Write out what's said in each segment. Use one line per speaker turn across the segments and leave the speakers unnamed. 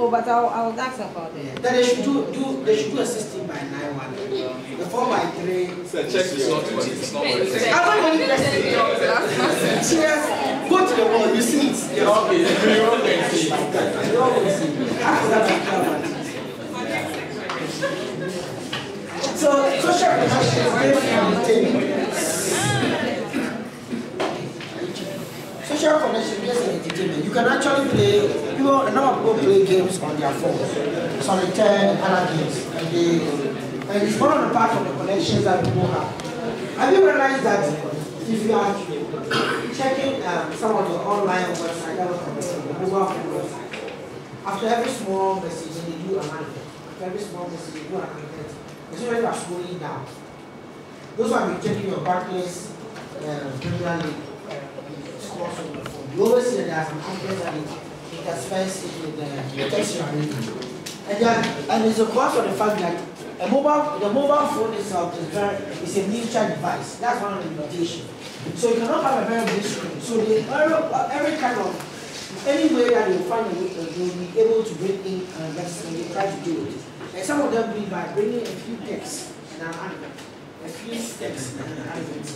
Oh, but I'll ask about it.
Then they should do a 16 by 9 one. The 4 by 3.
So check this out. It's not working.
I don't want to cheers. Go to the wall. You see it. Yes.
Okay.
You always see. So social connection is based on entertainment. Social connection is based on entertainment. You can actually play. A number of people play games on their phones, solitaire and other games, and it's one of the parts of the connections that people have. Have you realized that if you are checking some of the online websites, the mobile phone website, after every small message they do an answer. After every small message they do an answer. As soon as you are scrolling down, those who have been checking your Barclays regularly scores on the phone. You always see that there are some answers that intersperse with the text you are reading. And it's a cause of the fact that the mobile phone itself is a miniature device. That's one of the limitations. So you cannot have a very big screen. So every kind of any way that you find a way, you'll be able to bring in and they try to do it. And some of them do it by bringing a few texts and an advert. A few texts and an advert.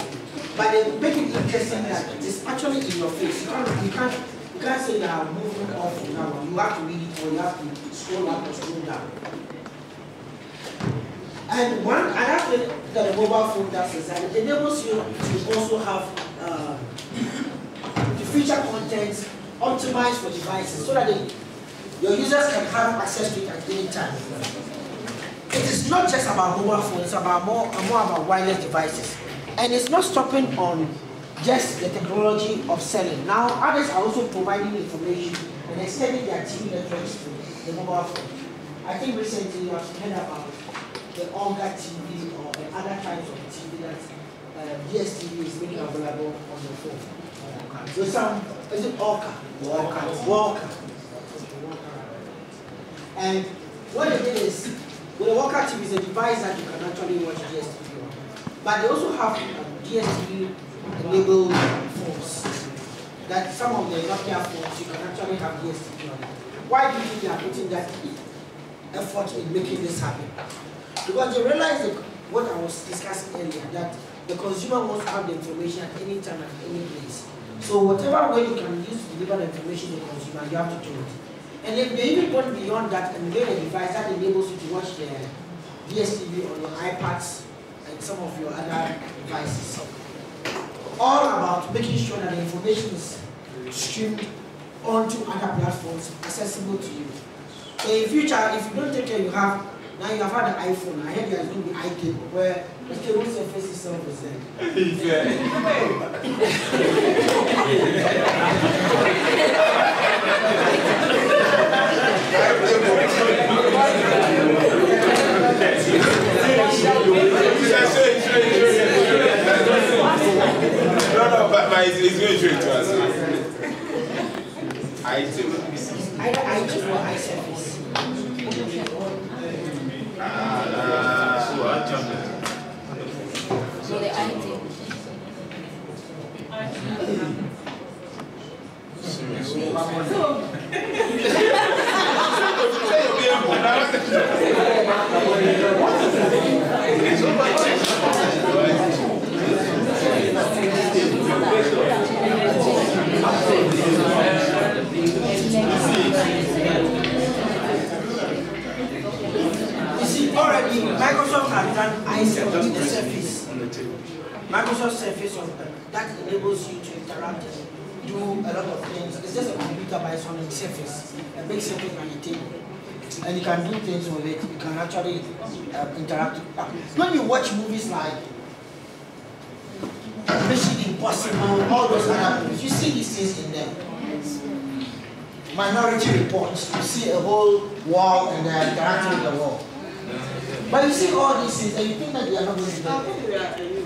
But they make it interesting that it's actually in your face. You can't say that I'm moving off from that one. You have to read it or you have to scroll up or scroll down. And another thing that the mobile phone does is that it enables you to also have the feature contents optimized for devices so that your users can have access to it at any time. It is not just about mobile phones, it's about more about wireless devices. And it's not stopping on just the technology of selling. Now, others are also providing information and extending their TV networks to the mobile phone. I think recently you have heard about the Olga TV or the other types of TV that DSTV is making available on the phone. So is it Walker? Walker. And what they did is, with the Walker TV is a device that you can actually watch DSTV on. But they also have DSTV enabled phones. That some of the Nokia phones, you can actually have DSTV on it. Why do you think they are putting that effort in making this happen? Because they realize that what I was discussing earlier, that the consumer wants to have the information at any time, at any place. So whatever way you can use to deliver the information to the consumer, you have to do it. And if they even go beyond that and get a device that enables you to watch the DSTV on your iPads and some of your other devices. All about making sure that the information is streamed onto other platforms accessible to you. So in future, if you don't take care, now you have had an iPhone. I heard there's going to be iCable where the cable surface itself is there.
No, but it's going to show it to us. iCable.
Either iCable or iSurface.
So the item.
Already, Microsoft has done iSurface, the Surface. Microsoft Surface that enables you to interact and do a lot of things. It's just a computer, but it's on the surface, a big surface on the table. And you can do things with it. You can actually interact. When you watch movies like Mission Impossible, all those other movies, you see these things in them. Minority Report, you see a whole wall and they're interacting with the wall. But you see all these things and you think that they are not going to do it.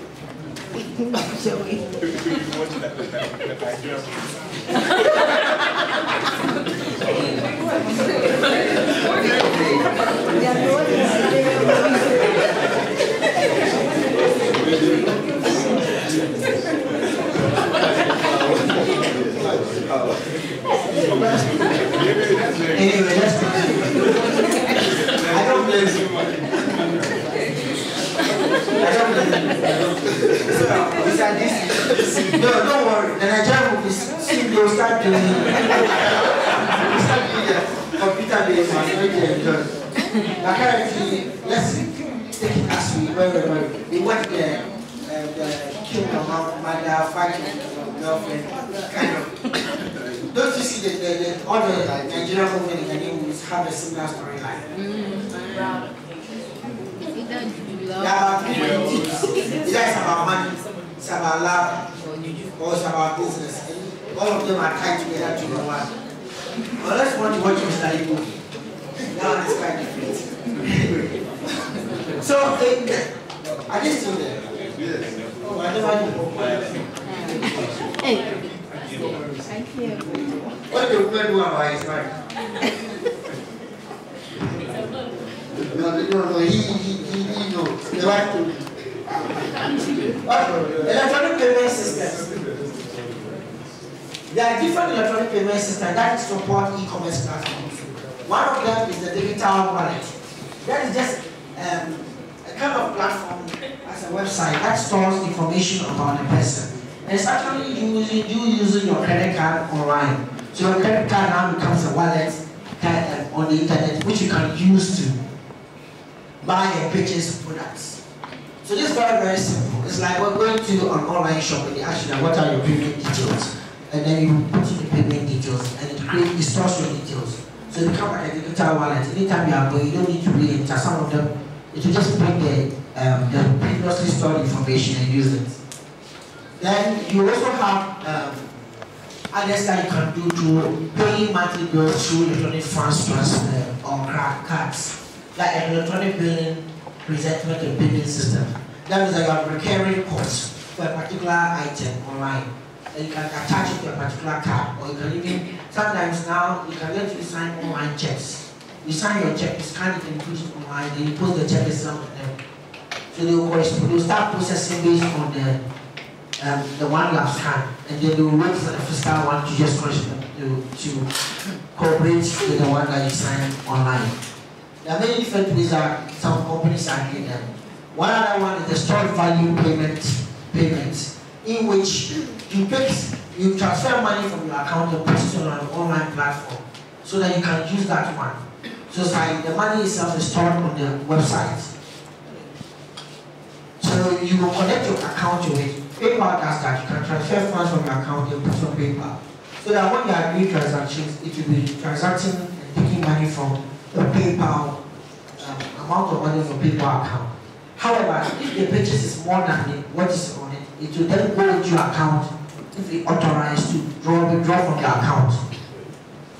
Anyway, let's No, don't worry. The Nigerian movies soon they will start doing computer-based and but currently, let's take it as we went there, kill my mother, fighting my girlfriend, kind of. Don't you see that all the Nigerian movies and Ghanaian movies have a similar storyline? It's about money, it's about love, or it's about business. All of them are tied together to the one. Unless you want to watch a study movie. Now it's quite different. So, are they still there? Yes. Oh, I never knew.
Hey. Thank you.
What do you do about his wife? No, he knows. The wife told me. Electronic payment systems. There are different electronic payment systems that support e-commerce platforms. One of them is the digital wallet. That is just a kind of platform as a website that stores information about the person. And it's actually using your credit card online. So your credit card now becomes a wallet on the internet which you can use to buy and purchase products. So this is very, very simple. It's like we're going to an online shop and they ask you what are your payment details. And then you put in the payment details and it stores your details. So it becomes like a digital wallet. Anytime you are going, you don't need to re-enter. Some of them, it will just bring the previously stored information and use it. Then you also have others that you can do to pay monthly bills through electronic funds transfer or cards, like an electronic billing, presentment and payment system. That means that you have recurring costs for a particular item online. And you can attach it to a particular card, or you can even, sometimes now, you can let you sign online checks. You sign your check, you scan it and put it online, then you post the check itself to them. So they will start processing based on the one you have scanned, and then they will wait for the fiscal one to just to cooperate with the one that you signed online. There are many different ways that some companies are doing them. One other one is the stored value payments, in which you transfer money from your account and put it on an online platform so that you can use that one. So it's like the money itself is stored on the website. So you will connect your account to it. PayPal does that. You can transfer funds from your account and put on PayPal. So that when you are doing transactions, it will be transacting and taking money from the PayPal amount of money from PayPal account. However, if the purchase is more than what is on it, it will then go into your account if it authorized to withdraw from your account.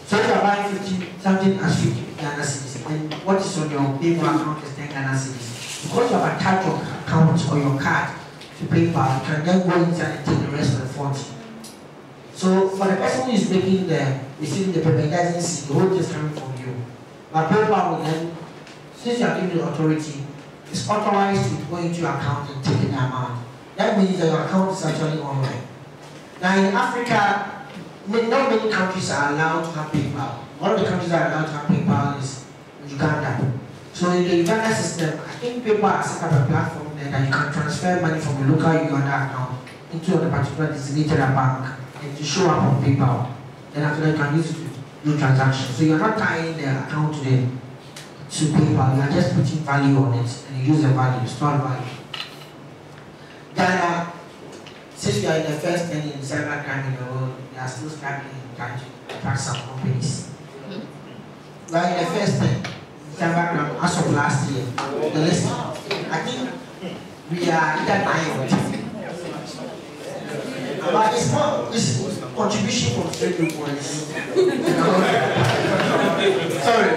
So if you are buying something as 50 Ghana cedis, and what is on your PayPal account is 10 Ghana cedis. Because you have attached your account or your card to PayPal, you can then go inside and take the rest of the funds. So for the person who is receiving the payment, doesn't see the whole thing is coming from you. But PayPal will then, since you are giving the authority, it's authorized to go into your account and take the amount. That means that your account is actually online. Now in Africa, not many countries are allowed to have PayPal. One of the countries that are allowed to have PayPal is Uganda. So in the Uganda system, I think PayPal has set up a platform there that you can transfer money from a local Uganda account into a particular designated bank and to show up on PayPal. Then after that, you can use it to do transactions. So you're not tying the account to PayPal, you are just putting value on it and you use the value, store value. Ghana, since we are in the first 10 in cybercrime in the world, they are still struggling in trying to attack some companies. We are in the first 10 cybercrime as of last year. The list, I think we are either 9 or 10. But it's not, it's contribution from straight reports. Sorry.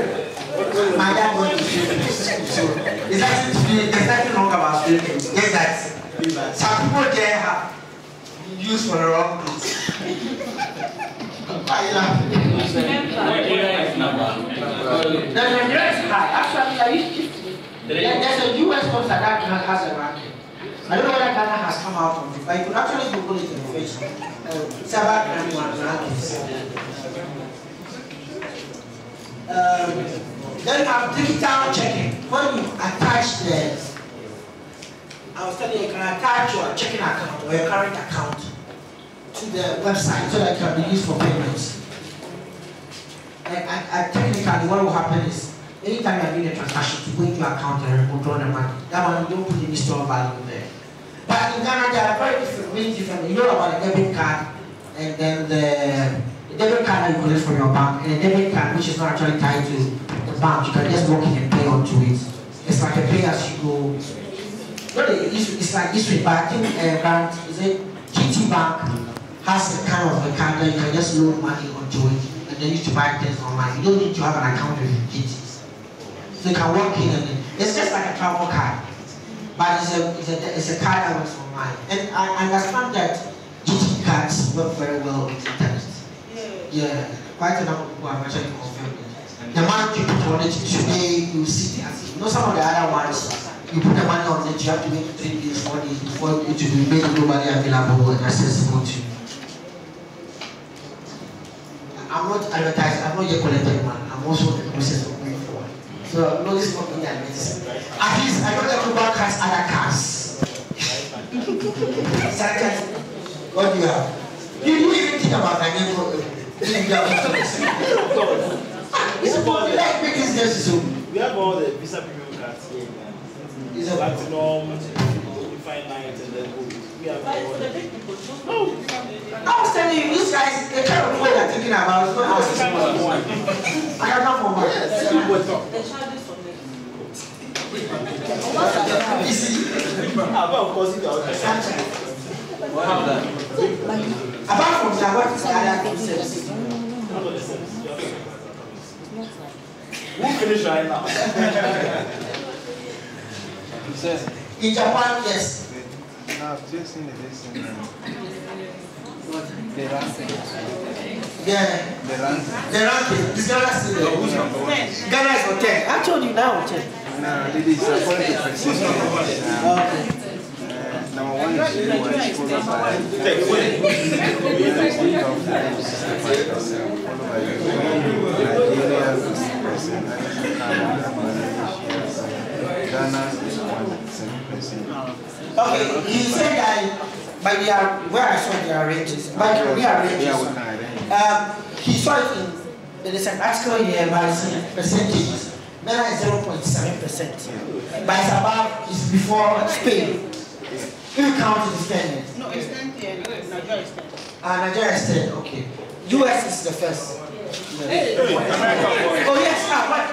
My dad went to straight so it's actually there's nothing wrong about straight reports. Yes, that some people there have been used for the wrong things. Why are you laughing? The Nigeria is high. Actually, there's a US company that has a ranking. I don't know whether Ghana has come out from it, but you could actually Google it in Facebook. Cybercrime rankings. Then you have digital checking. When you attach I was telling you, you can attach your checking account or your current account to the website so that it can be used for payments. And technically, what will happen is, anytime you are doing a transaction, to go into your account and withdraw the money, that one you don't put any store value there. But in Ghana, they are very different, really different. You know about the debit card, and then the debit card that you collect from your bank, and the debit card which is not actually tied to the bank, you can just walk in and pay onto it. It's like a pay as you go. It's like this way, but I think Grant, is it GT Bank has a kind of a card that you can just load money onto it, and then use to buy things online. You don't need to have an account with GT. So you can walk in and it's just like a travel card. But it's a card that works online. And I understand that GT cards work very well with internet. Yeah, quite a number of people have actually confirmed it. The amount you put on it today, you see it. You know, some of the other ones, you put the money on it, you have to wait 3 days, 4 days before it will be made globally available and accessible to you. I'm not advertising, I'm not yet collecting one. I'm also in the process of going forward. So, no, this is not only advertising. At least, I know every bank has other cards. What do you have? You didn't even think about that. It's about like making this so.
We have all the Visa Premium cards here. It's a Platinum, Fine Night, and then we have all the big people. No,
I was telling you, these guys, the kind of people they're thinking about is not us. I can come for one.
Yes,
the charges for me.
of course, if you're
apart from that, what is the other concept?
We'll finish right now.
In Japan, yes.
No, I've just seen this in the ranking.
Yeah.
The ranking.
The ranking. Is Ghana still there? Ghana is on 10. I told you now on 10.
No, this is according to persistence. Number 1 is US, followed by United States of 65%, followed by Nigeria 60%, Canada, Malaysia, Ghana is 7%.
Okay, he said that by their, where I saw their ranges, by their ranges, he saw it in there's an article here by percentages. Ghana is 0.7%, but it's above, it's before Spain. If you count it, it's 10.
No, it's 10 here. Nigeria is 10.
Nigeria is 10, okay. US is the first.
Hey.
Oh, yes, what?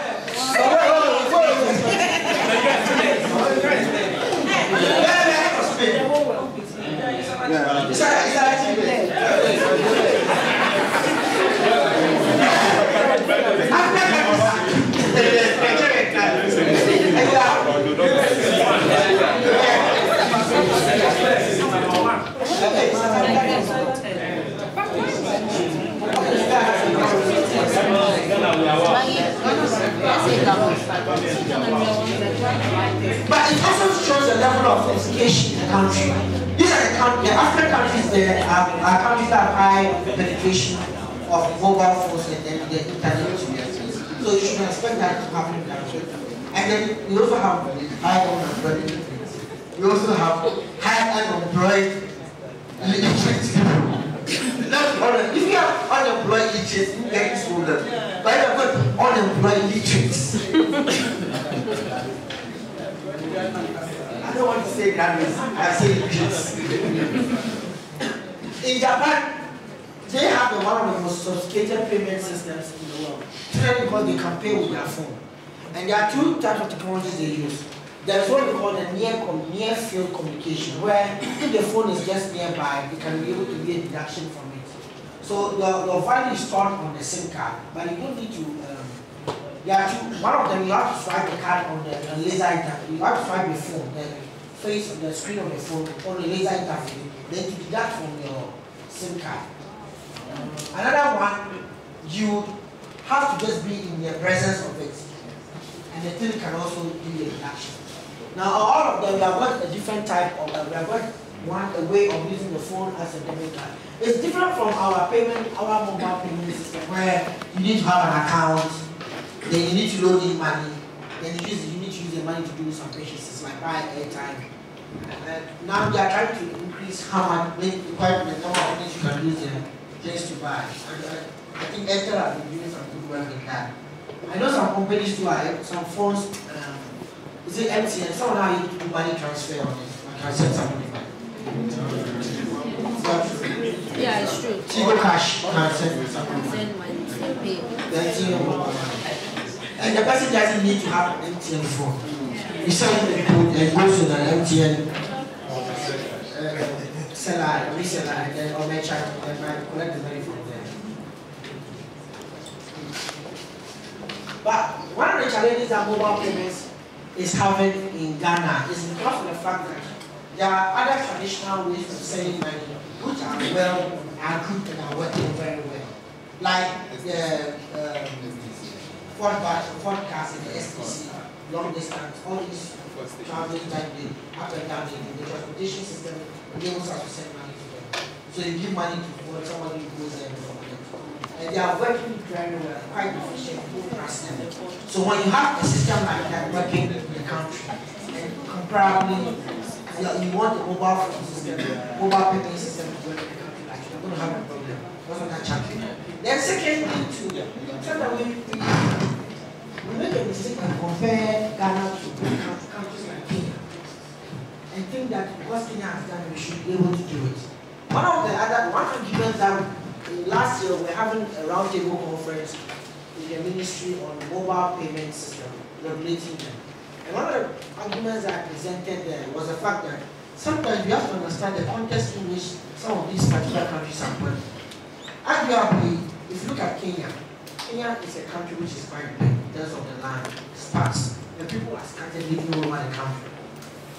But it also shows the level of education in the country. These are the African countries that are countries that have high penetration of mobile phones and then the internet. So you should expect that to happen in the country. And then we also have high unemployed. We also have high unemployed illiterate people. If you are unemployed illiterate, you get this problem. But if you have unemployed illiterates, I don't want to say grammars, I say illiterates. In Japan, they have one of the most sophisticated payment systems in the world. Because they can pay with their phone. And there are 2 types of technologies they use. There's what we call the near field communication, where if the phone is just nearby, you can be able to get a deduction from it. So your value is stored on the SIM card, but you don't need to. There are 2. One of them, you have to swipe the card on the laser interface. You have to swipe the phone, the face of the screen of the phone on the laser interface, then to deduct from your SIM card. Another one, you have to just be in the presence of it, and the thing can also do the deduction. Now, all of them, we have got a different type of, we have got a way of using the phone as a debit card. It's different from our mobile payment system, where you need to have an account, then you need to load in money, then you need to use the money to do some purchases, like buy airtime, Now they are trying to increase how much, make the number of things you can use just to buy. I think Airtel has been doing some good work in that. I know some companies too, some phones, is it MTN? Some now you do money transfer on it. I can send somebody money.
Yeah, it's true.
Tigo Cash can send somebody money. And the person doesn't need to have an MTN phone. You send the code and goes to the MTN seller, reseller, and then or merchant, and collect the money from there. But one of the challenges that mobile payments is having in Ghana is because of the fact that there are other traditional ways of sending money which are well and good and are working very well. Like the forecast in the STC, long distance, all these traveling like the up and down the transportation system enables us to send money to them. So you give money to somebody who goes there and and they are working very well, quite efficient, so when you have a system like that working in the country, and comparably, you want the mobile phone system, mobile payment system to work in the country like that, you're going to have a problem because of that champion. Then secondly, too, sometimes we make a mistake and compare Ghana to countries like Kenya, and think that because Kenya has done it, we should be able to do it. One argument that last year we're having a roundtable conference in the ministry on mobile payment system, regulating them. And one of the arguments that I presented there was the fact that sometimes we have to understand the context in which some of these particular countries are working. Arguably, if you look at Kenya, Kenya is a country which is quite big in terms of the land, sparse. The people are scattered living all over the country.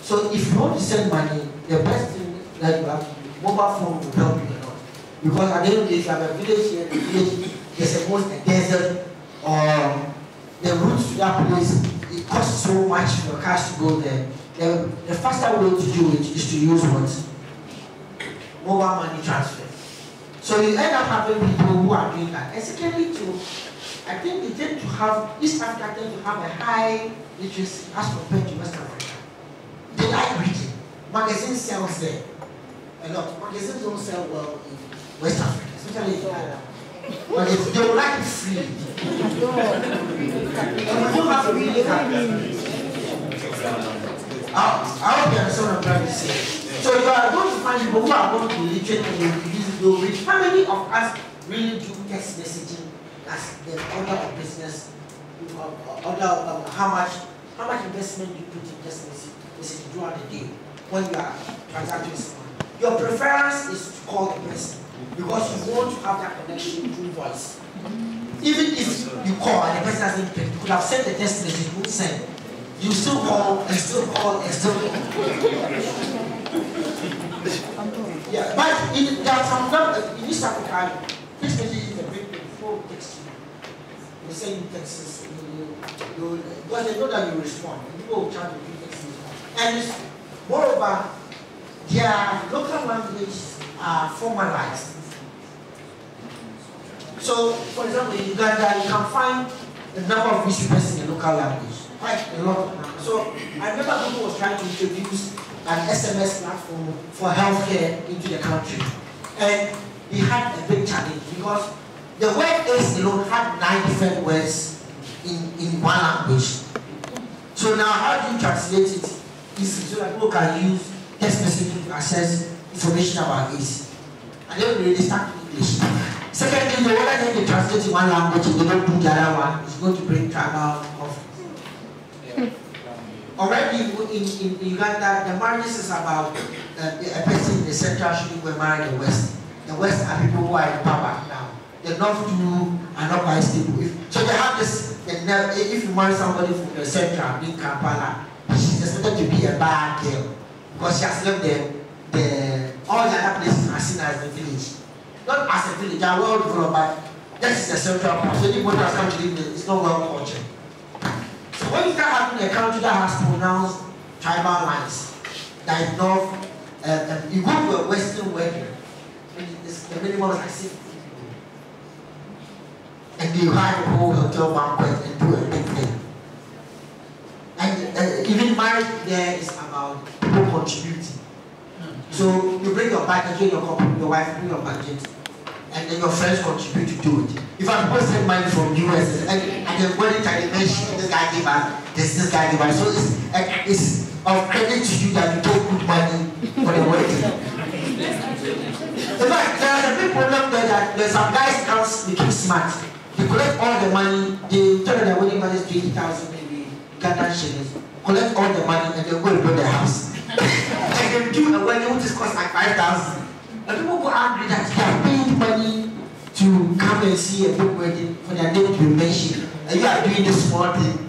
So if you want to send money, the best thing that you have to do, mobile phone will help you a lot. Because at the end of the day, if you have a village here, the village, there's a desert, or the routes to that place, it costs so much for cash to go there. The faster way to do it is to use what? Mobile money transfer. So you end up having people who are doing that. And secondly, too, I think they tend to have, East Africa tend to have a high literacy as compared to West Africa. They like reading. Magazines sell there a lot. Magazines don't sell well in West Africa, especially in Ghana. But they would like it free. And we don't have really I hope you understand what I'm trying to say. So you are going to find people who are going to be literate and will reach. How many of us really do text messaging as the order of business? How much investment you put in text messaging throughout the day when you are transacting with someone? Your preference is to call the person because you want to have that connection through voice. Even if you call and the person doesn't pick, you could have sent the text message, you won't send. You still call and still call and still call. Yeah, but there are some in East Africa, text message is a big thing. Before text you, you send texts, because they know that you respond. People will try to do text message. And moreover, their local languages are formalized. So, for example, in Uganda, you can find the number of newspapers in the local language. Quite a lot of numbers. So, I remember people was trying to introduce an SMS platform for healthcare into the country. And they had a big challenge because the word "ace" alone had 9 different words in one language. So now how do you translate it easy so that people can use text messaging to access information about ACE? And then they start in English. Secondly, the whether they translate in one language and they don't do the other one is going to bring tribal conflict. Already in Uganda, the marriages is about a person in the central should go marry the West. The West are people who are in power now. The North too are not quite stable. So they have this, if you marry somebody from the central, in Kampala, she's expected to be a bad girl because she has left all the other places are seen as the village. Not as a village, they are well developed, but this is the central part. So anybody has come to live there, it's not well cultured. So when you start having a country that has pronounced tribal lines, like North, you go to a Western wedding, the minimum is like 60 people. And you hire a whole hotel banquet and do a big thing. And even marriage there is about people contribute. So you bring your budget, your company, your wife bring your budget, and then your friends contribute to do it. If I'm supposed to send money from US, and then when it can mention this guy gave us, this guy gave us, so it's of credit to you that you get good money for the wedding. In fact, there are a big problem there that there's some guys now became smart. They collect all the money, they tell them their wedding money is 20,000 maybe Ghana shillings, collect all the money and then go and build their house. And they do a wedding which is cost like 5,000. And people go angry that they are paying money to come and see a big wedding for their name to be mentioned. And you are doing this small thing.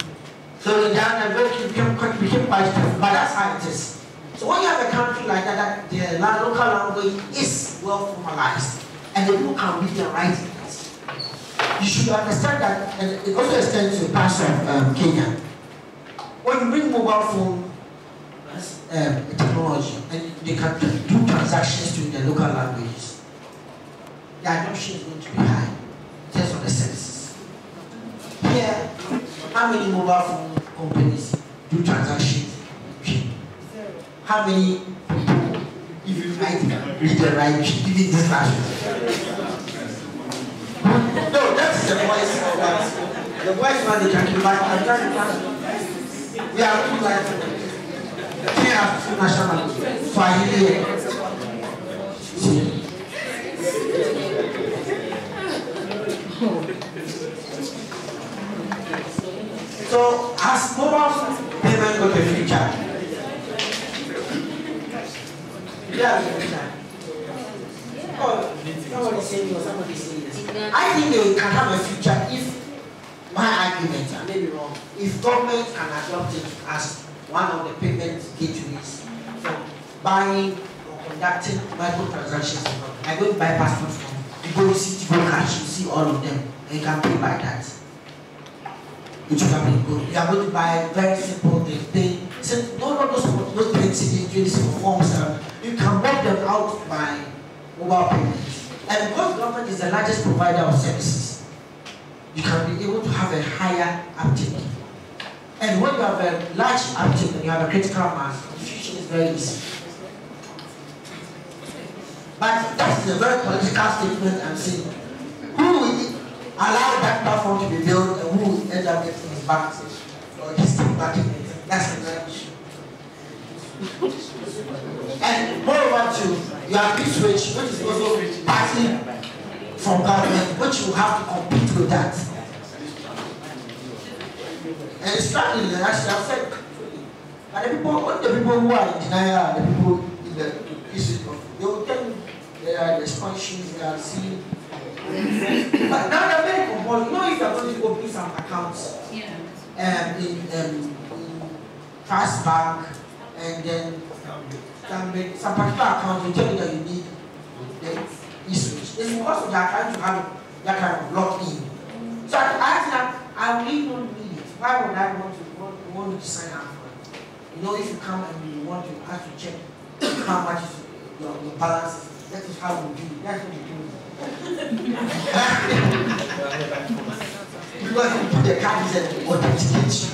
So the wedding became quite tough, but that's how it is. So when you have a country like that, the local language is well formalized and the people can read and write it. You should understand that, and it also extends to the parts of Kenya. When you bring mobile phone technology and they can do transactions to the local languages, the adoption is going to be high in terms of the services. Here, how many mobile phone companies do transactions? How many people, if you read the right, even this version? No, that's the voice of that. The voice man they can keep back. I'm trying to we are two like we have two nationalities. Swahili. So has mobile payment got a future? Yeah. Oh, somebody saying or somebody saying this. I think they can have a future if my argument, I may be wrong, if government can adopt it as one of the payment gateways for buying or conducting microtransactions. I go to buy passports from you go to see go cash, you see all of them, and you can pay by that. Which you can be good. You are going to buy very simple things, pay. So none of those things forms you can work them out by mobile payments. And because government is the largest provider of services, you can be able to have a higher uptake. And when you have a large uptake and you have a critical mass, diffusion is very easy. But that is a very political statement I'm saying. Who will allow that platform to be built and who will end up getting his back or his team backing it? That's the very issue. And moreover too, you have this switch, which is also partly from government, which you have to compete with that. And it's struggling, as I've said, and the people who are in denial are the people in the issue of, they will tell you there are expansions, they are seeing. But now they're very compulsory. You know, if you're going to open some accounts in Fast Bank, and then some particular accounts will tell you that you need the e-switch. It's because they are trying to have that kind of lock-in. So I think I really don't need it. Why would I want you to sign up for it? You know, if you come and you want to have to check how much is your balance, that is how we do it. That's what we do. Because you put the card and authenticate you.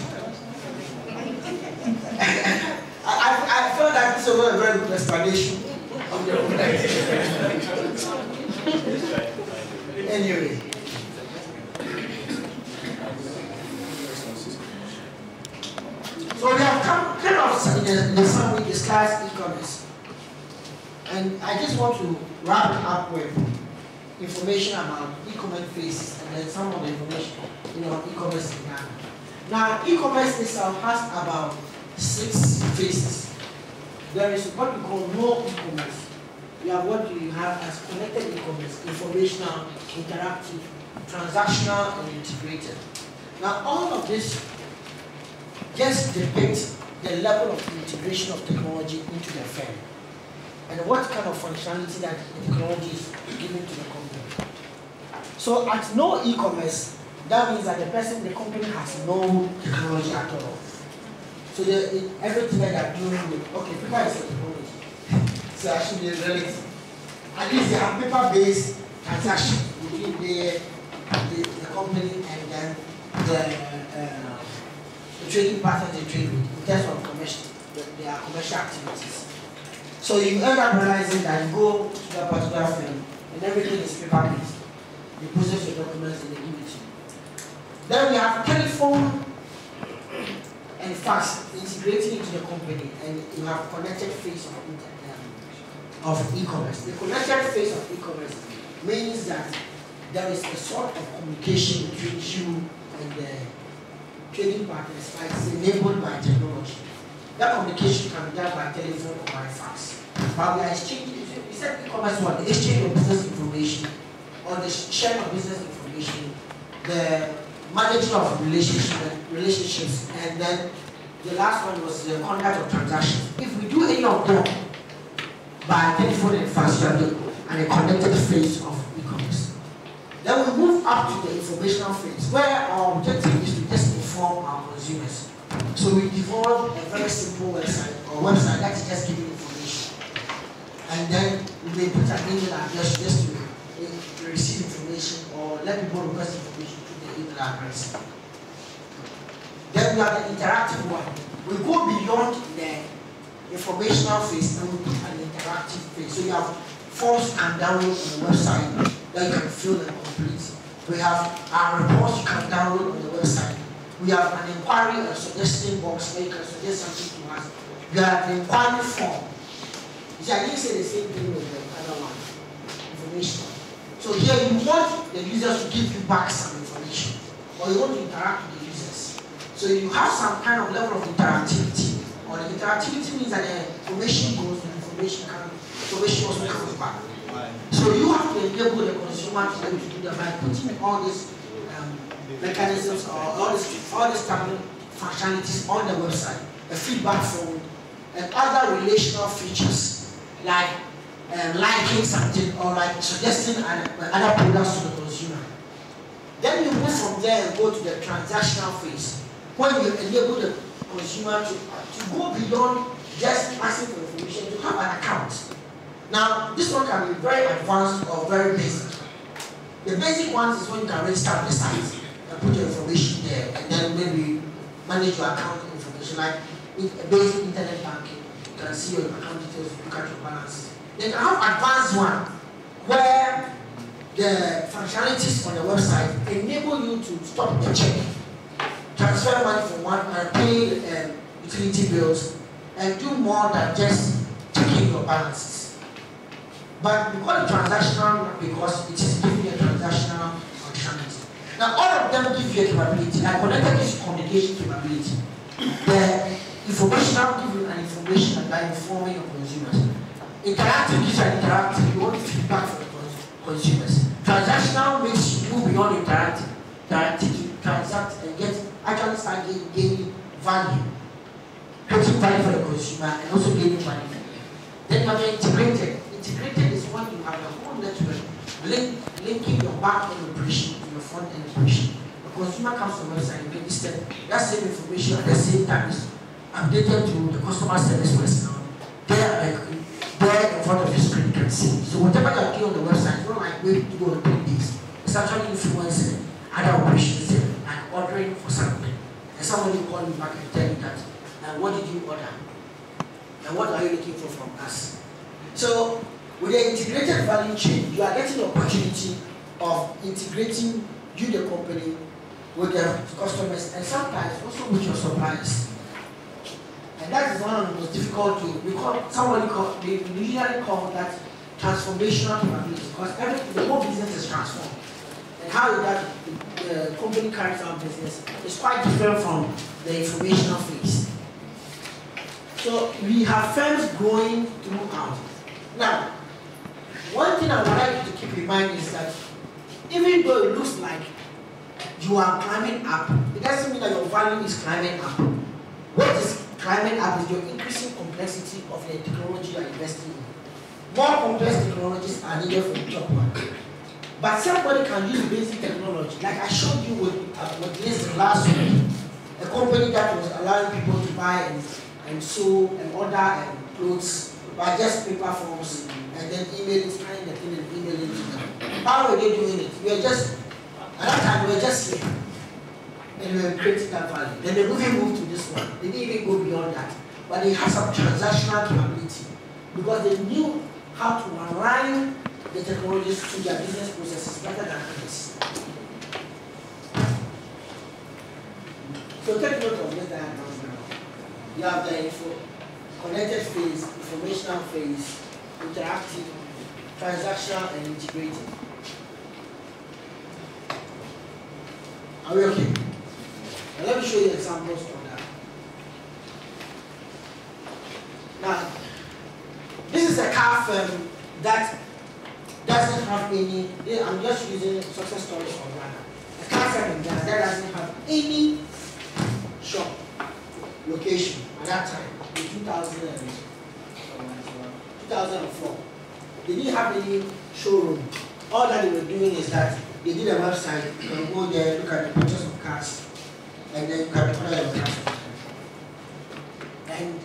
I felt that this was a very good explanation of the anyway. So we have come kind of in the summary discuss e-commerce. And I just want to wrap it up with information about e-commerce phases and then some of the information e-commerce in Ghana. Now, e-commerce itself has about 6 phases. There is what we call no e-commerce. You have what you have as connected e-commerce, informational, interactive, transactional, and integrated. Now, all of this just depicts the level of integration of technology into the firm and what kind of functionality that the technology is giving to the company. So at no e-commerce, that means that the company has no technology at all. So everything that they are doing with, okay, paper is a technology. So actually the reality. At least they have paper-based transactions between the company and then the trading partners they trade with in terms of commercial, the their commercial activities. So you end up realizing that you go to that particular firm and everything is paper-based. You process your documents and they give it to you. Then we have telephone and fax integrating into the company, and you have connected face of e-commerce. The connected face of e-commerce means that there is a sort of communication between you and the trading partners, but it's enabled by technology. That communication can be done by telephone or by fax. But we are exchanging, we said e-commerce one, the exchange of business information, or the share of business information, the managing of relationships, and then the last one was the conduct of transactions. If we do any of them by telephone and fax, and a connected phase of e-commerce. Then we move up to the informational phase, where our objective is to just inform our consumers. So we develop a very simple website that is just giving information. And then we may put an email address just to receive information, or let people request information through the email address. Then we have the interactive one. We go beyond the informational phase and we put an interactive phase. So you have forms you can download on the website that you can fill and complete. We have our reports you can download on the website. We have an inquiry and suggestion box where you can suggest something to us. We have an inquiry form. You see, I didn't say the same thing with the other one. Information. So here you want the users to give you back some information, or you want to interact with the users. So you have some kind of level of interactivity. Or the interactivity means that the information goes and information also comes back. So you have to enable the consumer to be able to do that by putting all these mechanisms or all these functionalities on the website, a feedback form, and other relational features like liking something or like suggesting other products to the consumer. Then you move from there and go to the transactional phase, when you enable the consumer to go beyond just asking for information, to have an account. Now, this one can be very advanced or very basic. The basic ones is when you can register on the site and put your information there, and then maybe manage your account information, like basic internet banking. You can see your account details, look at your balances. Then you have advanced one, where the functionalities on the website enable you to stop the check, transfer money from one, and pay utility bills, and do more than just checking your balances. But we call it transactional because it is giving you a transactional functionality. Now, all of them give you a capability. Like connected is communication capability. The informational gives you an information by informing your consumers. Interactive gives you an interactive. You want feedback from the consumers. Transactional makes you move beyond interactive. Interactive, transact and actually start gaining value. Creating value for the consumer and also gaining value. Then you have the integrated. Integrated is when you have a whole network linking your back-end operation to your front-end operation. The consumer comes to the website and register that same information at the same time is updated to the customer service personnel. There in front of your screen you can see. So whatever you are doing on the website, it's not like waiting to go on 3 days. It's actually influencing other operations there, like ordering for something. And somebody will call you back and tell you that, what did you order? And what are you looking for from us? So, with the integrated value chain, you are getting the opportunity of integrating you, the company, with the customers, and sometimes also with your suppliers. And that is one of the most difficult to, they usually call that transformational capability, because the whole business is transformed. And how the company carries out business is quite different from the informational phase. So we have firms growing throughout. Now, one thing I would like you to keep in mind is that even though it looks like you are climbing up, it doesn't mean that your value is climbing up. What is climbing up is your increasing complexity of the technology you are investing in. More complex technologies are needed for the top one. But somebody can use basic technology, like I showed you with this last week, a company that was allowing people to buy and sew and order clothes by just paper forms and then email it, scanning the thing and email it to them. How were they doing it? At that time, we were just here. And we were creating that value. Then they moved to this one. They didn't even go beyond that. but they had some transactional capability because they knew how to align the technologies to their business processes better than others. So take note of this diagram now. You have the connected phase, informational phase, interactive, transactional, and integrated. Are we okay? Now let me show you examples of that. Now, this is a car firm that doesn't have any, I'm just using success stories from Ghana. A car firm in Ghana that doesn't have any shop location at that time in 2004. They didn't have any showroom. All that they were doing is that they did a website. You can go there, look at the pictures of cars, and then you can order your cars. And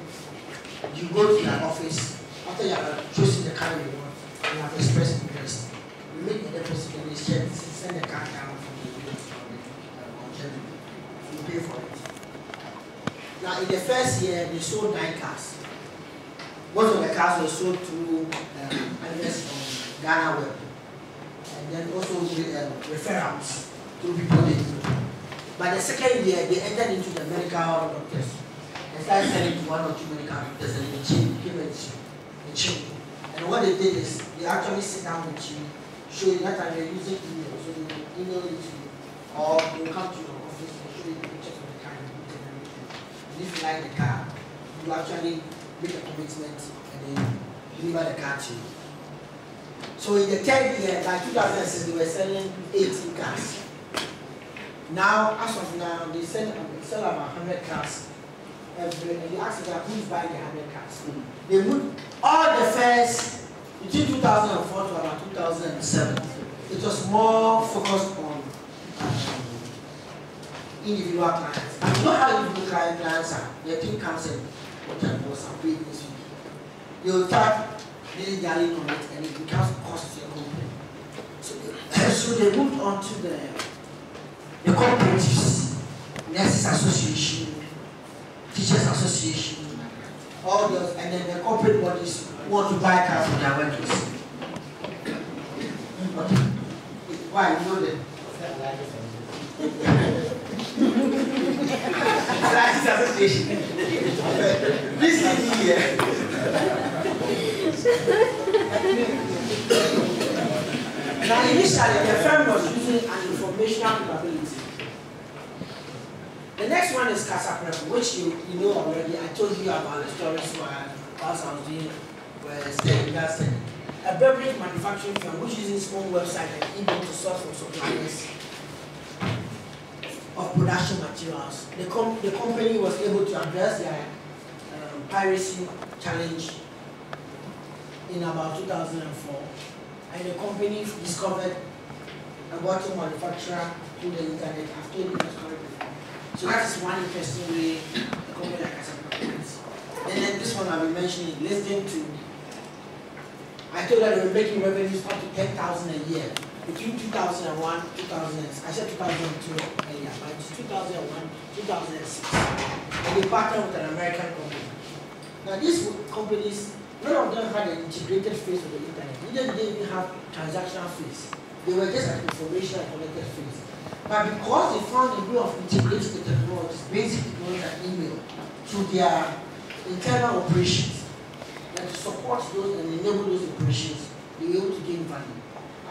you go to their office after you have chosen the car you want. You have expressed interest. You make the deposit and they send the car down from the US or Germany. You pay for it. Now, in the first year, they sold 9 cars. Most of the cars were sold through analysts on Ghana Web, and then also referrals to people they knew. But the second year, they entered into the medical doctors and started selling to 1 or 2 medical doctors, and the chain became a chain. And what they did is they actually sit down with you, show you that they're using email, so they will email it to you, or they will come to your office and show you the pictures of the car and everything. And if you like the car, you actually make a commitment and then deliver the car to you. So in the 10th year, by 2006, they were selling 18 cars. Now, as of now, they sell about 100 cars every, and they ask them who's buying the 100 cars. They moved all the fares between 2004 to about 2007. It was more focused on individual clients. And you know how individual clients are. They think cancer, or some previous week. They will start really dialing on it, and it becomes cost to your company. So they moved on to the cooperatives, Nurses Association, Teachers Association, all those, and then the corporate bodies who want to buy cars for their workers. Why? You know them? Nurses Association. This is here. Now, initially, the firm was using an informational capability. The next one is Casa Prep, which you know already. I told you about the stories whilst I was doing studying. A beverage manufacturing firm which uses its own website and email to source from suppliers of production materials. The company was able to address their piracy challenge in about 2004. And the company discovered a bottle manufacturer through the internet after it was correct. So that is one interesting way a company like Casa operates. And then this one I've been mentioning, listening to. I told that they were making revenues up to 10,000 a year between 2001, 2000. I said 2002 earlier, but it's 2001, 2006. And they partnered with an American company. Now these companies, none of them had an integrated phase of the internet. Neither did they even have transactional phase. They were just an information and connected phase. But because they found a way of integrating the technologies, basic technology and email, to their internal operations, and to support those and enable those operations, they were able to gain value.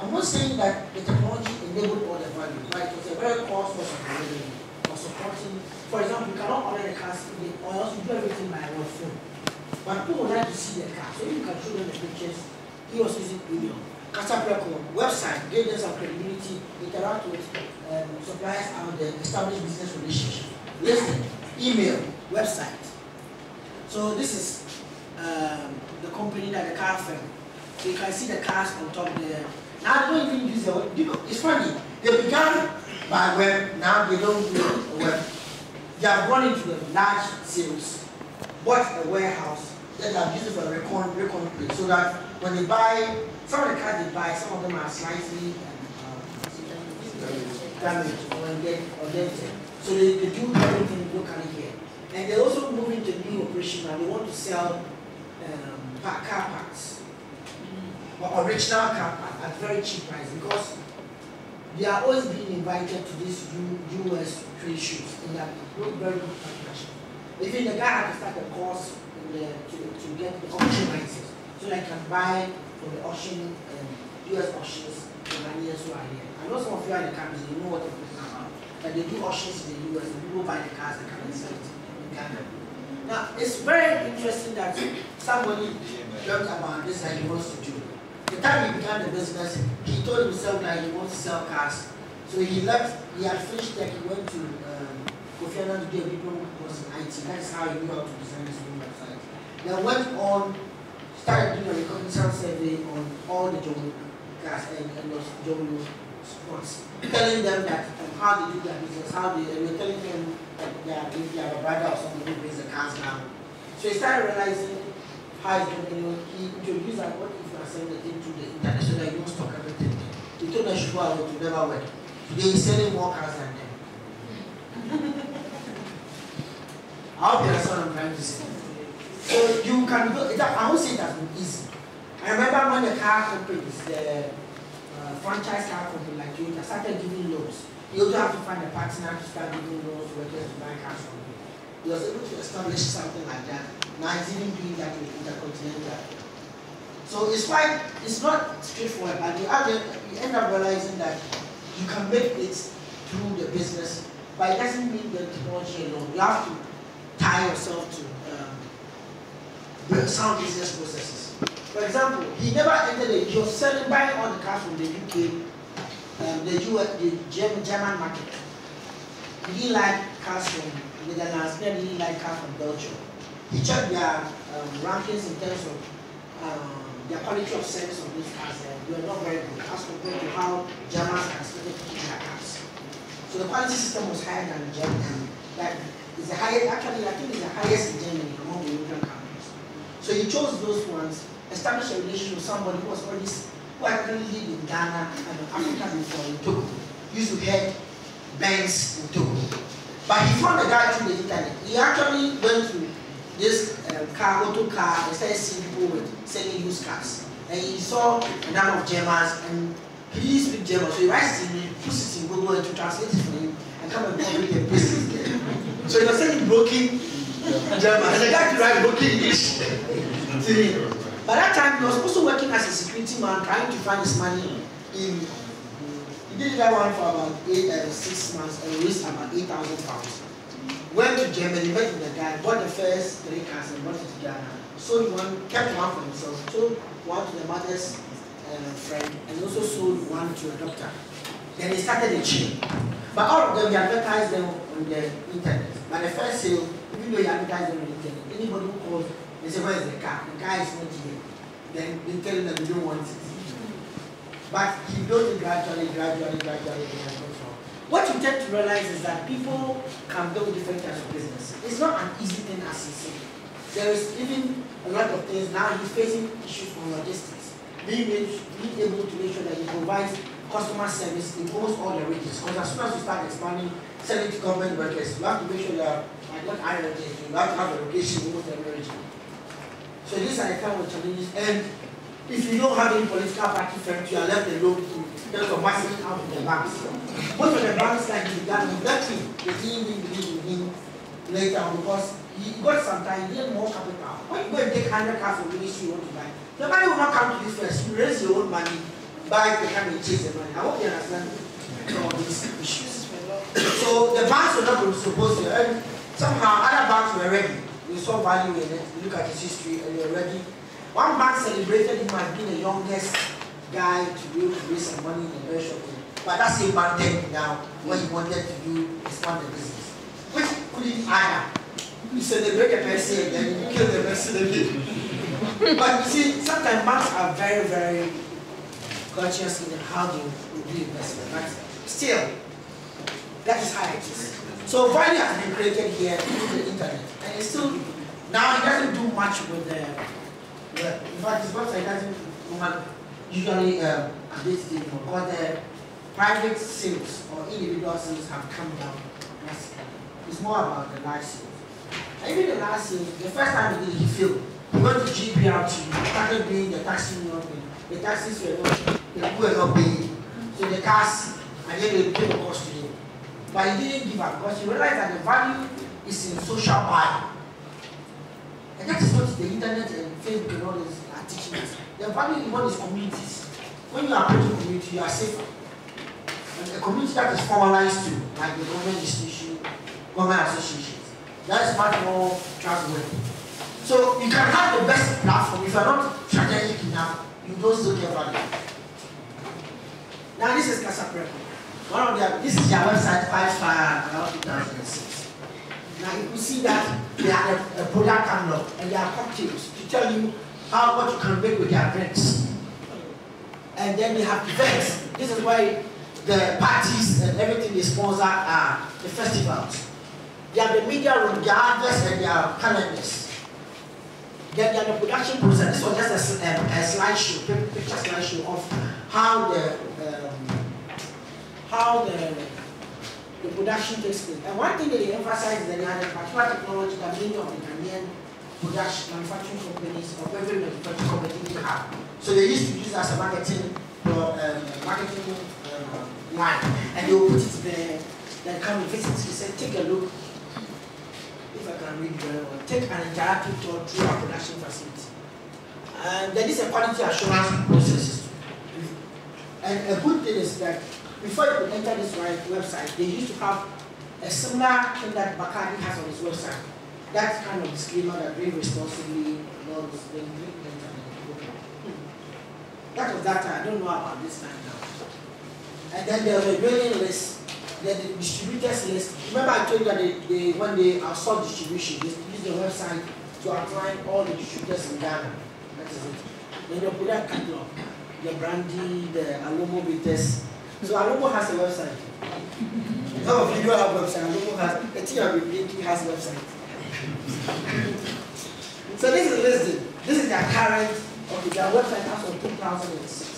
I'm not saying that the technology enabled all the value, but it was a very core source of revenue for supporting. For example, you cannot order the cars or else you do everything by one phone. But people would like to see the car, so you can show them the pictures. He was using email. Casa website gave them some credibility, interact with suppliers out there, establish business relationship. Listen, email, website. So this is the company that the car firm. So you can see the cars on top there. Now they don't even use the web. It's funny. They began by web, now they don't do web. They have gone into the large sales, bought a warehouse, then they have used it for a recon place, so that when they buy, some of the cars they buy, some of them are slightly damaged or dented. So they do everything locally here. And they're also moving to new operations. operation and they want to sell car parts or original car parts at very cheap price because they are always being invited to these US trade shows in that very good partnership. Even the guy had to start a course to get the auction license so they can buy from the auction US auctions the Ghanaians who are here. I know some of you are in the campus, you know what I'm talking about. That they do auctions in the US and people buy the cars and come and sell it in Ghana. Now, it's very interesting that somebody learned about this and he wants to do. The time he began the business, he told himself that he wants to sell cars. So he left, he had finished tech, he went to Kofi Annan to do a diploma course in IT. That's how he knew how to design his own website. Then went on, started doing a reconnaissance survey on all the job cars and those job sports, telling them that how they do their business, how they were telling them that if they have a brother or something who brings the cars down. So he started realizing how it's going. He introduced that what if you are selling the thing to the internet so that you don't stock everything. He told them should go out to never work. Today he's selling more cars than them. I hope you understand what I'm trying to say. So you can go, I won't say it has been easy. I remember when the car companies, the franchise car company like Toyota started giving loans. You also have to find a partner to start giving loans to workers to buy cars from you. He was able to establish something like that. Now he's even doing that with Intercontinental. So it's not straightforward, but you end up realizing that you can make it through the business, but it doesn't mean the technology alone. You have to tie yourself to sound business processes. For example, he never entered he was buying all the cars from the UK, the German market. He didn't like cars from the Netherlands, he didn't like cars from Belgium. He checked their rankings in terms of their quality of service on these cars. They were not very good as compared to how Germans are expected to keep their cars. So the quality system was higher than Germany. That is the highest, actually I think it's the highest in Germany among the European countries. So he chose those ones, established a relationship with somebody who was already, who actually lived in Ghana and Africa before in Togo. Used to head banks in Togo. But he found the guy through the internet. He actually went to this auto car, and started seeing people selling used cars. And he saw a number of Germans, and he speaks German, so he writes it in, puts it in Google to translate it for him, and come and complete the business there. So he was saying broken German, and the guy could write broken English to him. By that time, he was also working as a security man, trying to find his money in. He did that one for about 6 months, and raised about £8,000. Went to Germany, met with the guy, bought the first 3 cars and brought it to Ghana. Sold one, kept one for himself, sold one to the mother's friend, and also sold one to a doctor. Then they started a chain. But all of them, they advertised them on the internet. But the first sale, even though you advertise them on the internet, anybody who calls, they say, where's the car? The car is not here. Then they tell them that they don't want it. But he built it gradually. What you tend to realize is that people can build different types of business. It's not an easy thing as you say. There is even a lot of things now he's facing issues on logistics. Being able to make sure that he provides customer service in almost all the regions. Because as soon as you start expanding, selling to government workers, you have to make sure that not IROJ, you have to have a location in almost every region. So these are the kind of challenges. And if you don't have any political party friends, you are left alone to tell your massive out of the banks. Most of the banks like in Ghana, left him, they didn't even believe in him later on because he got some time, he had more capital. When you go and take 100 cars from ministry you want to buy, the money will not come to you first. You raise your own money, buy the car and chase the money. I hope you understand all these issues. So the banks were not supposed to, and somehow other banks were ready. They saw value in it, look at his history, and they were ready. One bank celebrated him as being the youngest guy to be able to raise some money in the very short time. But that same bank then now, what he wanted to do is fund the business. Which couldn't either. You celebrate the person and then you kill the person again. But you see, sometimes banks are very, very conscious in how they do investment. But still, that is how it is. So value has been created here through the internet. And it's still, now it doesn't do much with the in fact, his website doesn't usually update it anymore because the private sales or individual sales have come down drastically. It's more about the live sales. And even the last year, the first time he did it, he failed. He went to GPR to started doing the taxi union thing. The taxis were not paying. So the cars, and then they paid the cost to him. But he didn't give up because he realized that the value is in social buying. And that is what the internet and Facebook and all this are teaching us. The value in what is communities. When you are approaching a community, you are safer. And a community that is formalized too, like the government institution, government associations, that is much more trustworthy. So you can have the best platform if you are not strategic enough, you don't still get value. Now this is Casa Preco. This is their website 2006. Now you can see that they have a product catalog and they have cocktails to tell you what you can make with their drinks. And then they have events. This is why the parties and everything they sponsor are the festivals. They have the media room, their address and their calendars. Then they have the production process. This was just a slideshow, picture slideshow of how the production takes place. And one thing that they emphasize is that they have a particular technology that many of the Ghanaian production manufacturing companies or every manufacturing company have. So they used to use it as a marketing line, and they will put it there. Then come and visit. He said, take a look. If I can read very well, take an interactive tour through our production facility. And there is a quality assurance process. And a good thing is that before you could enter this website, they used to have a similar thing that Bacardi has on his website. That kind of disclaimer that drink responsibly, not drink That was that time. I don't know about this time now. And then there was a mailing list, then the distributors list. Remember I told you that when they outsource distribution, they use the website to outline all the distributors in Ghana. That is it. Then they put that catalog, the brandy, the Alomo bitters. So Alomo has a website. Some of you don't have a website. Alomo has, the TRBP has a website. So this is listed. This is their current, okay, their website as of 2006.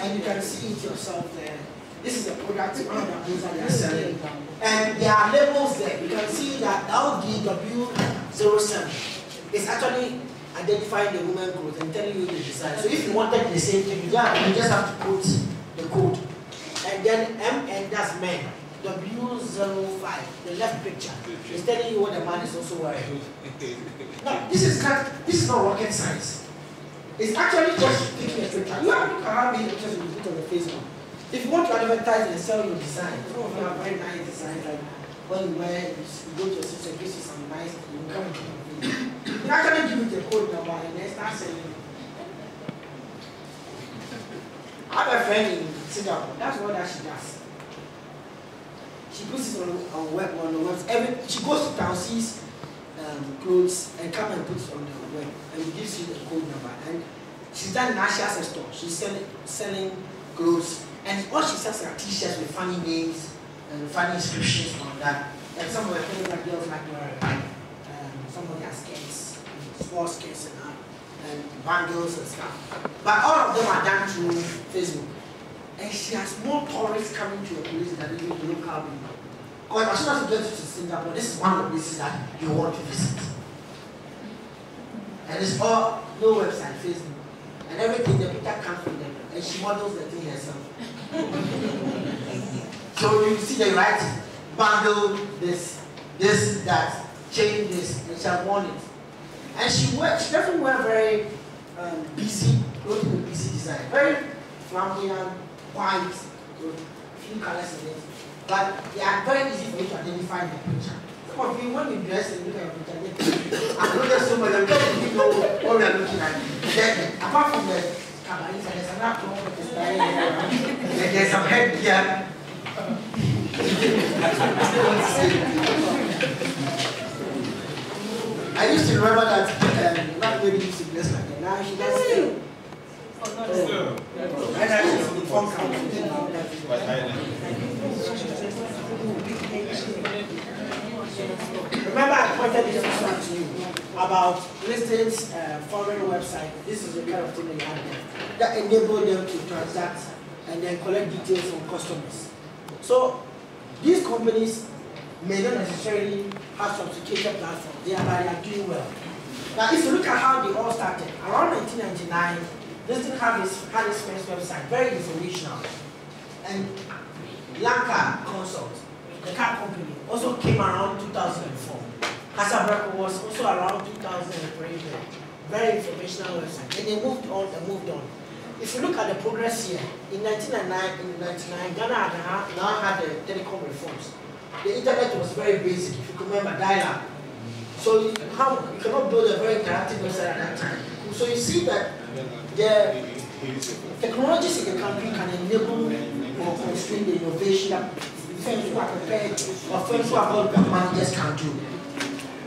And you can see it yourself there. This is a product, one of the things that they are selling. And there are labels there. You can see that LDW07 is actually identifying the woman code and telling you the design. So if you wanted the same thing, you just have to put the code. And then MN, that's men. W05, the left picture, is telling you what the man is also wearing. Now, this is not rocket science. It's actually just taking a picture. You have to have many pictures you put on the Facebook. If you want to advertise and sell your design, some of you have very nice designs, like when you wear, you go to your sister, gives you some nice, you come to the video. You can actually give it a code number and then start selling it. I have a friend in Singapore, that's what she does. She puts it on the web. She goes to Townsie's clothes and come and puts it on the web and gives you the code number. And she's done Nasha's store. She's selling clothes, and all she sells are t-shirts with funny names and funny inscriptions on that. And some of the things that girls like wear, some of their skirts, small skirts and bangles and stuff. But all of them are done through Facebook. And she has more tourists coming to your place than even the local people. Because as soon as you get to Singapore, this is one of the places that you want to visit. And it's all no website, Facebook. And everything, the picture comes from them. And she models the thing herself. So you see the writing, bundle this, that, change this, and she has worn it. And she doesn't wear very busy, clothing with busy design. Very flamboyant, white, with a few colors in it. But they are very easy for you to identify in the picture. Some of you, when you dress and look at your picture, I know there's so much, I'm getting you know what we are looking at. Then, apart from the cabaret, there's another cloth that is dying. There's some headgear. I used to remember that that lady used to dress like that. Now she does still. And I used to inform remember I pointed this out to you about listings, foreign website. This is the kind of thing that you have there that enable them to transact and then collect details from customers. So these companies may not necessarily have sophisticated platforms. They are doing well. Now, if you look at how they all started, around 1999, this thing had its first website, very informational. And Lanka Consult, the car company, also came around 2004. Casablanca was also around 2003. Very informational website. And they moved on and moved on. If you look at the progress here, in 1999, Ghana now had the telecom reforms. The internet was very basic, if you can remember, dial-up. So you cannot build a very interactive website at that time. So you see that the technologies in the country can enable or constrain the innovation that firms who are prepared or firms who are called managers can do.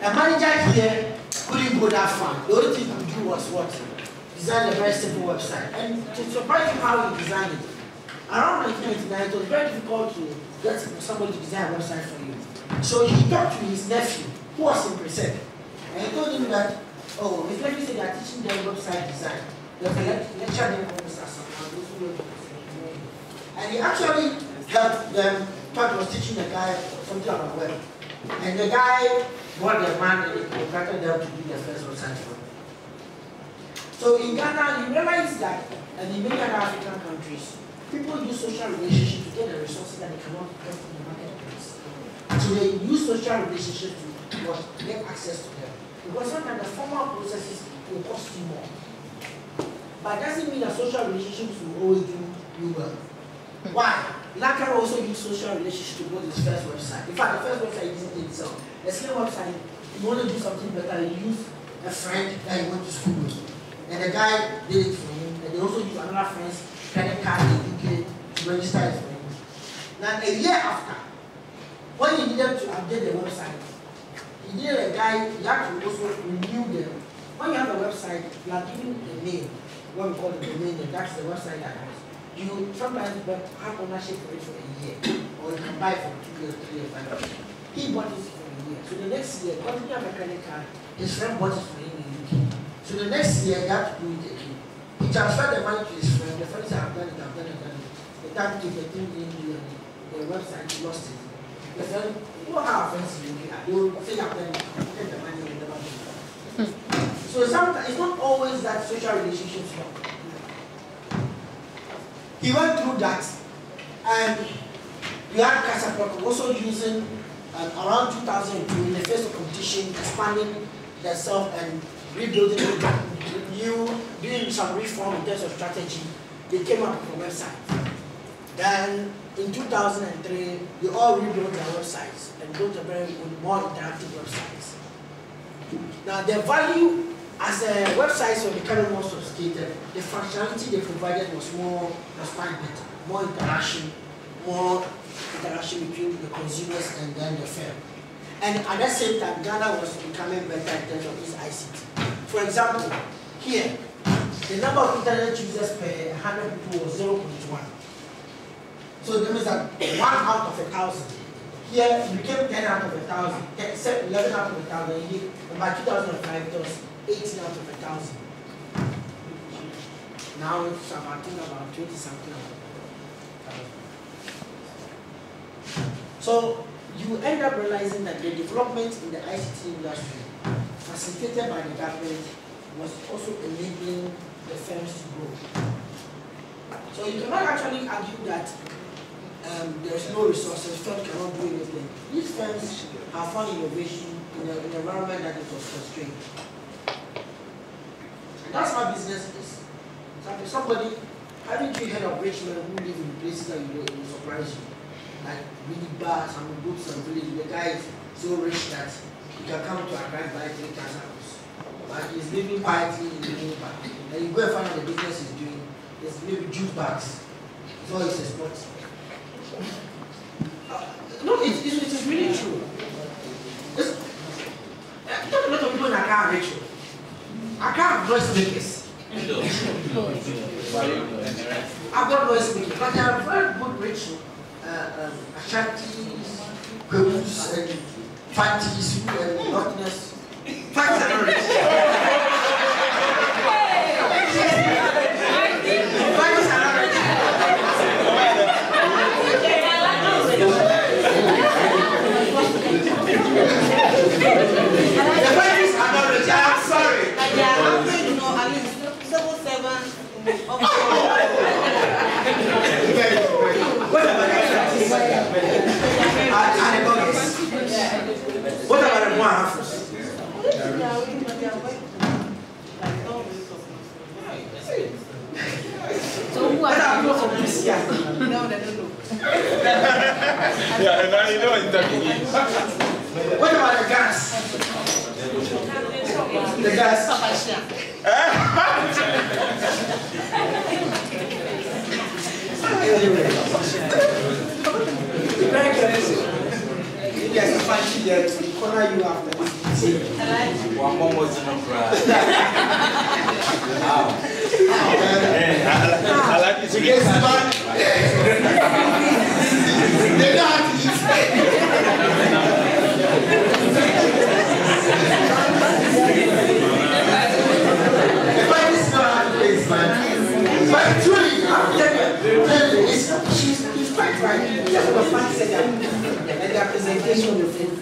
A manager here couldn't go that far. The only thing he could do was what? Design a very simple website. And to surprise you how he designed it, around 1999, it was very difficult to get somebody to design a website for you. So he talked to his nephew, who was in Pearson, and he told him that, oh, his nephew said they are teaching them website design. There's a lecture them on this and he actually helped them, thought he was teaching the guy something about web. And the guy bought the man and he contracted them to do the first website for him. So in Ghana, you realize that, and in many other African countries, people use social relationships to get the resources that they cannot get from the marketplace. So they use social relationships to get access to them. Because sometimes the formal processes will cost you more. But it doesn't mean that social relationships will always do you well. Why? Laudon also used social relationships to build his first website. In fact, the first website he didn't itself. The second website, you want to do something better, you use a friend that you went to school with. And the guy did it for him. And they also use another friend's credit card in the UK to register it for him. Now, a year after, when he needed to update the website, he needed a guy, you have to also renew them. When you have a website, you are giving a name, what we call the domain name, that's the website that has. You sometimes have ownership for it for a year, or you can buy it for 2 years, 3 years, 5 years. He bought it for a year. So the next year, because he had a credit card, his friend bought it for him in the UK. So the next year, he had to do it again. He transferred the money to his friend. The friend said, I've done it, I've done it, I've done it. The time came, the thing didn't do anything. The website, he lost it. The friend, you know how friends in the UK are. They will say, I've done it, I've taken the money, and never do it. So sometimes, it's not always that social relationships help. He went through that, and we had Casablanca also using around 2002 in the face of competition, expanding themselves and rebuilding doing some reform in terms of strategy. They came up with a website. Then in 2003, they all rebuilt their websites and built a very more interactive websites. Now the value as the websites were becoming more sophisticated, the functionality they provided was quite better, more interaction between the consumers and then the firm. And at the same time, Ghana was becoming better in terms of its ICT. For example, here, the number of internet users per 100 people was 0.1. So that means that 1 out of 1,000. Here, it became 10 out of 1,000, 11 out of 1,000. And by 2005, it was 18 out of 1,000. Now it's about 20 something out of 1,000. So you end up realizing that the development in the ICT industry, facilitated by the government, was also enabling the firms to grow. So you cannot actually argue that there is no resources, firms cannot do anything. These firms have found innovation in an environment that it was constrained. That's how business is. So if somebody, having you heard of rich men who live in places that you know, it will surprise you. Like mini bars and boots and village, the guy is so rich that he can come to a grand buy 3,000 house. But he's living quietly in the mini bar. And you go and find out the business he's doing, there's maybe juice bags. It's all his export. No, it is really true. Not a lot of people in Accra are rich. I can't voice makers. I've got voice makers, but they are very good rich. Ashantis, Quebus, and Fantis, and Northerners. Fantis are not rich. Fantis are not rich.
So who are you?
No, they don't know.
Yeah, and now you know what that means.
What about the gas? The gas. Anyway. Very good. You guys are fancy yet. We corner you after this.
One more was in a cry.
I like it.
Yes, man. They know how to eat. But this is not how to play, man. But truly, I'm telling you, she's quite right. Just for the fancy second. And their presentation of the food.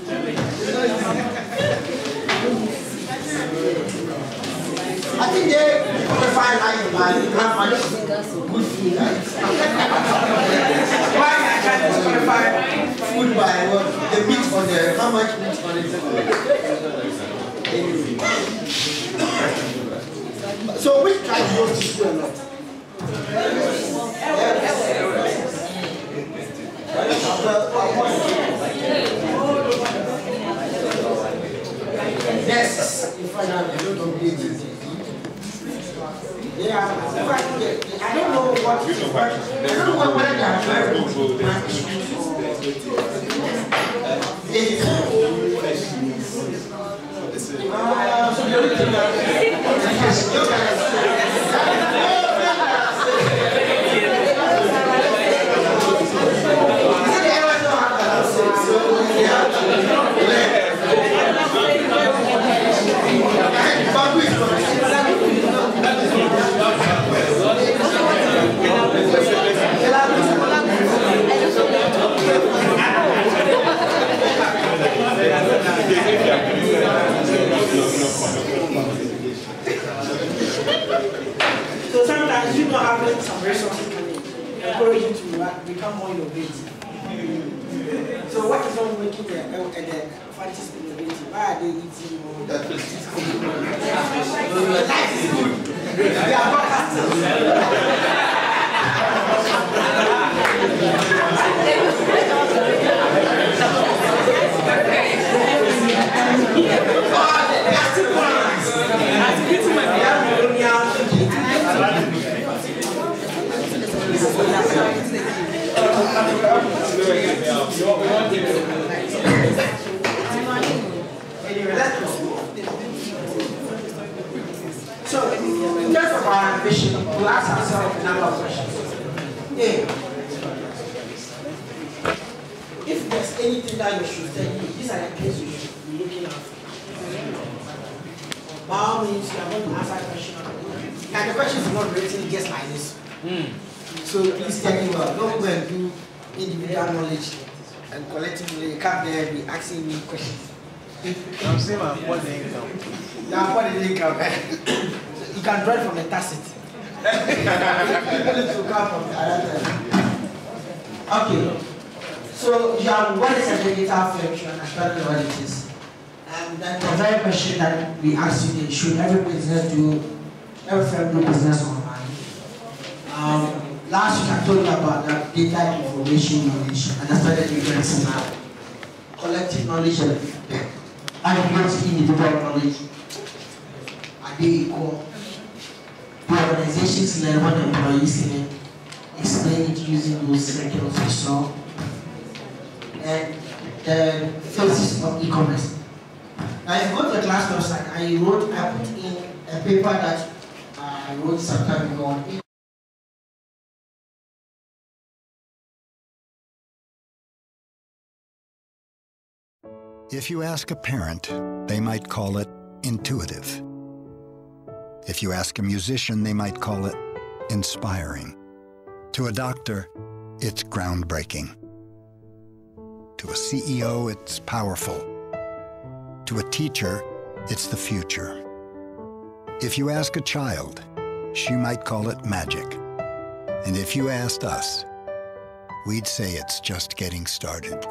I think they qualify like man, how much good food. Why I can't qualify food by what the meat on there, how much meat on it. So which tribe goes to school a lot? Yes, if I have a lot of babies. Yeah, I don't know what I don't know whether they are very So sometimes you don't have some resources can encourage you to become more innovative. So what is wrong making the fantasy innovative? Why are they eating more? Life is good. They are podcasters. So, in terms of our ambition, we'll ask ourselves a number of questions. Yeah. If there's anything that you should tell you, these are the things you should be looking out for. By all means, you are going to answer a question. And the question is not written just like this. So please check it out. Don't go and do individual knowledge and collectively come there and be asking me questions.
I'm saying my body income.
Yeah, what did it come? You can draw it from the tacit. Okay. So you have what is a digital firm? You understand what it is. And then the very question that we ask you is, should every firm do business online? Last week I told you about that data information knowledge, and that's why the difference now. Collective knowledge and individual knowledge. Are they equal? The organizations learn what the employees learn. Explain it using those circles we saw. And the phases of e-commerce. Now, if you go to the class website, I put in a paper that I wrote some time ago on it.
If you ask a parent, they might call it intuitive. If you ask a musician, they might call it inspiring. To a doctor, it's groundbreaking. To a CEO, it's powerful. To a teacher, it's the future. If you ask a child, she might call it magic. And if you asked us, we'd say it's just getting started.